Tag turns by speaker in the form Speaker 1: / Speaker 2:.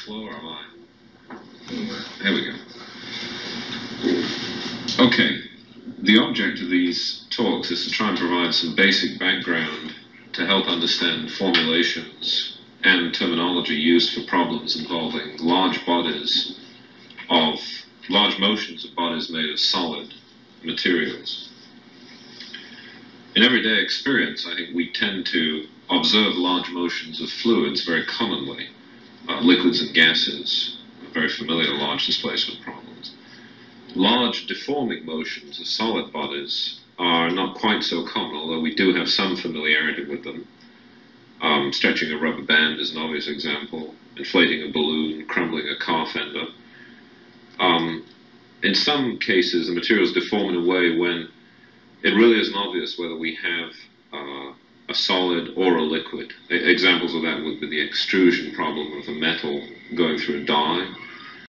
Speaker 1: Slow or am I? There we go. Okay. The object of these talks is to try and provide some basic background to help understand formulations and terminology used for problems involving large motions of bodies made of solid materials. In everyday experience, I think we tend to observe large motions of fluids very commonly. Liquids and gases are very familiar large displacement problems. Large deforming motions of solid bodies are not quite so common, although we do have some familiarity with them. Stretching a rubber band is an obvious example. Inflating a balloon, crumbling a car fender. In some cases, the materials deform in a way when it really isn't obvious whether we have a solid or a liquid. Examples of that would be the extrusion problem of a metal going through a die,